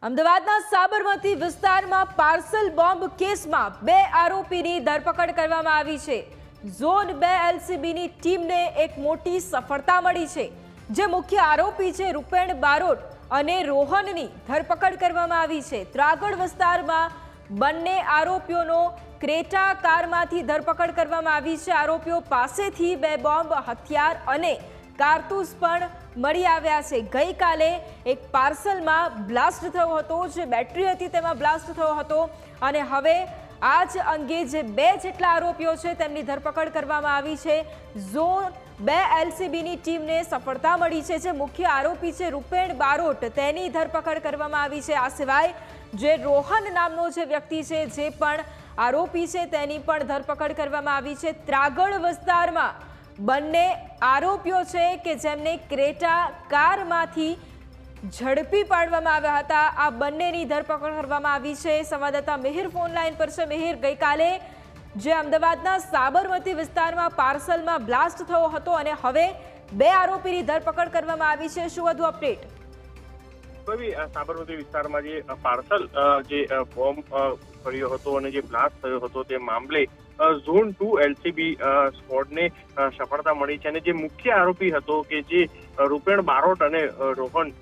અમદાવાદના સાબરમતી વિસ્તારમાં parcel bomb કેસમાં 2 આરોપીની ધરપકડ કરવામાં આવી છે। ઝોન 2 એલસીબીની ટીમને એક મોટી સફળતા મળી છે। જે મુખ્ય આરોપી છે રૂપેણ બારોટ અને રોહનની ધરપકડ કરવામાં આવી છે। ત્રાગડ વિસ્તારમાં બંને આરોપીઓનો ક્રેટા કારમાંથી ધરપકડ કરવામાં આવી છે। આરોપીઓ પાસેથી 2 બોમ્બ, હથિયાર અને કારતૂસ પણ મળી આવ્યા છે। ગઈકાલે એક પાર્સલમાં બ્લાસ્ટ થયો હતો, જે બેટરી હતી તેમાં બ્લાસ્ટ થયો હતો અને હવે આ જ અંગે જે 2 જેટલા આરોપીઓ છે તેમની ધરપકડ કરવામાં આવી છે। ઝોન 2 એલસીબીની ટીમને સફળતા મળી છે। જે મુખ્ય આરોપી છે રૂપેણ બારોટ, તેની ધરપકડ કરવામાં આવી છે। આ સિવાય જે રોહન નામનો જે વ્યક્તિ છે, જે પણ આરોપી છે, તેની પણ ધરપકડ કરવામાં આવી છે। ત્રાગડ વિસ્તારમાં બંને આરોપીઓ છે કે જેમને ક્રેટા કારમાંથી ઝડપી પાડવામાં આવ્યા હતા, આ બંનેની ધરપકડ કરવામાં આવી છે। સંવાદદાતા મિહિર ફોન લાઈન પર છે। મિહિર, ગઈકાલે જે અમદાવાદના સાબરમતી વિસ્તારમાં પાર્સલમાં બ્લાસ્ટ થયો હતો અને હવે 2 આરોપીની ધરપકડ કરવામાં આવી છે, શું વધુ અપડેટ? સાબરમતી વિસ્તારમાં જે પાર્સલ જે બોમ્બ પડ્યો હતો અને જે બ્લાસ્ટ થયો હતો તે મામલે ઝોન 2 એલસીબી સ્ક્વોડને સફળતા મળી છે અને જે મુખ્ય આરોપી હતો કે જે રૂપેણ બારોટ અને રોહન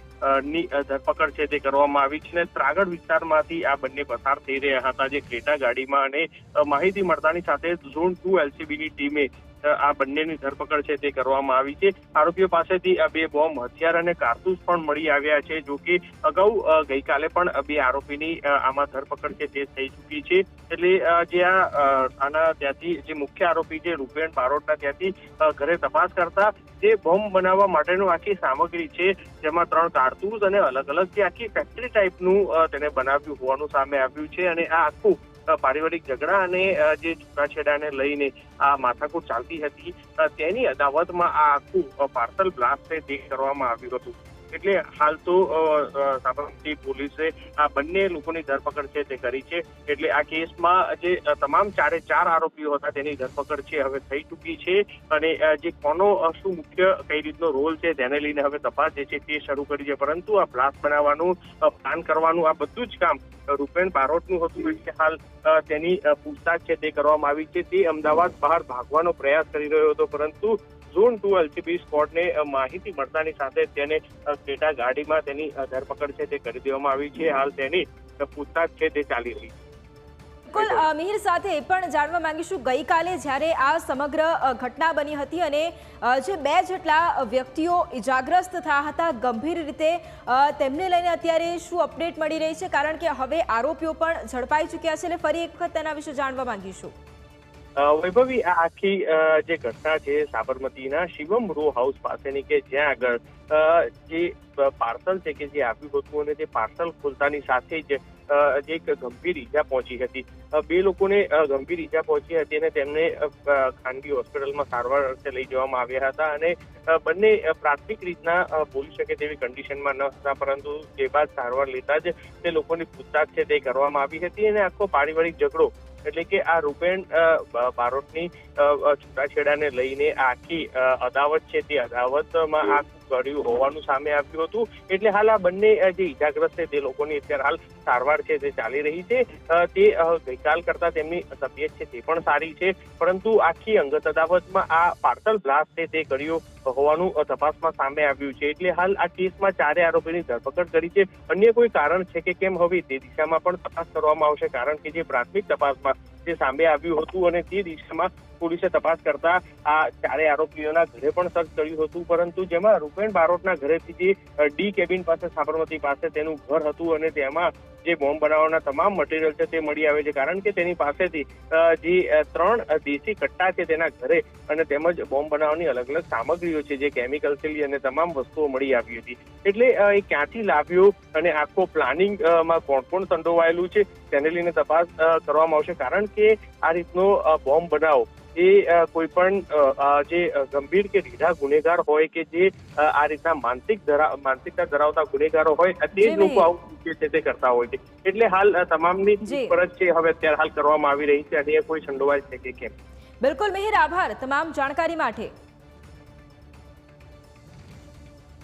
ની ધરપકડ છે તે કરવામાં આવી છે। ત્રાગડ વિસ્તારમાંથી આ બંને પસાર થઈ રહ્યા હતા જે ક્રેટા ગાડીમાં, અને માહિતી મળતાની સાથે ઝોન 2 એલસીબીની ટીમે આ બંનેની ધરપકડ છે તે કરવામાં આવી છે। આરોપીઓ પાસેથી 2 બોમ્બ, હથિયાર અને કારતૂસ પણ મળી આવ્યા છે। જો કે અગાઉ ગઈકાલે પણ 2 આરોપીની આમાં ધરપકડ છે તે થઈ ચૂકી છે। એટલે જે આના ત્યાંથી જે મુખ્ય આરોપી છે રૂપેણ બારોટના ત્યાંથી ઘરે તપાસ કરતા જે બોમ્બ બનાવવા માટેનું આખી સામગ્રી છે, જેમાં 3 કારતૂસ અને અલગ અલગ જે આખી ફેક્ટરી ટાઈપનું તેને બનાવ્યું હોવાનું સામે આવ્યું છે। અને આ આખું પારિવારિક ઝઘડા અને જે છૂટાછેડાને લઈને આ માથાકૂટ ચાલતી હતી, તેની અદાવતમાં આ આખું પાર્સલ બ્લાસ્ટ છે તે કરવામાં આવ્યું હતું। એટલે હાલ તો સાબરમતી પોલીસે આ બંને લોકોની ધરપકડ છે તે કરી છે। એટલે આ કેસમાં જે તમામ 4 આરોપીઓ હતા તેની ધરપકડ છે હવે થઈ ચૂકી છે અને જે કોનો શું મુખ્ય કઈ રીતનો રોલ છે તેને લઈને હવે તપાસ જે છે તે શરૂ કરી છે। પરંતુ આ બ્લાસ્ટ બનાવવાનું, પ્લાન કરવાનું આ બધું જ કામ રૂપેણ બારોટનું હતું। એટલે હાલ તેની પૂછતાછ છે તે કરવામાં આવી છે। તે અમદાવાદ બહાર ભાગવાનો પ્રયાસ કરી રહ્યો હતો, પરંતુ ઝોન 2 એલસીબી સ્ક્વોડને માહિતી મળતાની સાથે તેને ક્રેટા ગાડીમાં તેની ધરપકડ છે તે કરી દેવામાં આવી છે। હાલ તેની પૂછતાછ છે તે ચાલી રહી છે। બિલકુલ, મિહિર સાથે એ પણ જાણવા માંગીશું, ગઈકાલે જ્યારે આ સમગ્ર ઘટના બની હતી અને જે 2 જેટલા વ્યક્તિઓ ઇજાગ્રસ્ત થયા હતા ગંભીર રીતે, તેમને લઈને અત્યારે શું અપડેટ મળી રહી છે? કારણ કે હવે આરોપીઓ પણ ઝડપાઈ ચૂક્યા છે, એટલે ફરી એક વખત તેના વિશે જાણવા માંગીશું। વૈભવી, આ આખી જે ઘટના છે સાબરમતીના શિવમ રો હાઉસ પાસેની, કે જ્યાં આગળ જે પાર્સલ છે કે જે આવ્યું હતું અને તે પાર્સલ ખોલતાની સાથે જ એક ગંભીર ઈજા પહોંચી હતી। 2 લોકોને ગંભીર ઈજા પહોંચી હતી અને તેમને ખાનગી હોસ્પિટલમાં સારવાર અર્થે લઈ જવામાં આવ્યા હતા અને બંને પ્રાથમિક રીતના બોલી શકે તેવી કન્ડિશનમાં ન હતા, પરંતુ તે બાદ સારવાર લેતા જ તે લોકોની પૂછતાછ છે તે કરવામાં આવી હતી અને આખો પારિવારિક ઝઘડો, એટલે કે આ રૂપેણ બારોટની છૂટાછેડાને લઈને આખી અદાવત છે તે અદાવતમાં આ કર્યું હોવાનું સામે આવ્યું હતું। એટલે હાલ આ બંને જે ઈજાગ્રસ્ત છે તે લોકોની અત્યારે હાલ સારવાર છે તે ચાલી રહી છે। તે ગઈકાલ કરતા તેમની તબિયત છે તે પણ સારી છે, પરંતુ આખી અંગત અદાવતમાં આ પાર્સલ બ્લાસ્ટ છે તે કર્યો હોવાનું તપાસમાં સામે આવ્યું છે। એટલે હાલ આ કેસમાં 4 આરોપીની ધરપકડ કરી છે। અન્ય કોઈ કારણ છે કે કેમ, હવે તે દિશામાં પણ તપાસ કરવામાં આવશે, કારણ કે જે પ્રાથમિક તપાસમાં જે સામે આવ્યું હતું અને તે દિશામાં પોલીસે તપાસ કરતા આ 4 આરોપીઓના ઘરે પણ સર્ચ કર્યું હતું, પરંતુ જેમાં રૂપેણ બારોટના ઘરેથી જે ડી કેબિન પાસે સાબરમતી પાસે તેનું ઘર હતું અને તેમાં જે બોમ્બ બનાવવાના તમામ મટીરિયલ છે તે મળી આવે છે, કારણ કે તેની પાસેથી જે 3 દેશી કટ્ટા છે તેના ઘરે અને તેમજ બોમ્બ બનાવવાની અલગ અલગ સામગ્રીઓ છે, જે કેમિકલ છે અને તમામ વસ્તુઓ મળી આવી હતી। એટલે એ ક્યાંથી લાવ્યો અને આખો પ્લાનિંગમાં કોણ સંડોવાયેલું છે તેને લઈને તપાસ કરવામાં આવશે, કારણ કે આ રીતનો બોમ્બ બનાવો એ કોઈ પણ જે ગંભીર કે રીઢા ગુનેગાર હોય કે જે આ રીતના માનસિકતા ધરાવતા ગુનેગારો હોય, તે જ લોકો આવું છે તે કરતા હોય છે। એટલે હાલ તમામની ફરજ છે હવે અત્યારે હાલ કરવામાં આવી રહી છે અને કોઈ સંડોવાય છે કે કેમ। બિલકુલ મિહિર, આભાર તમામ જાણકારી માટે।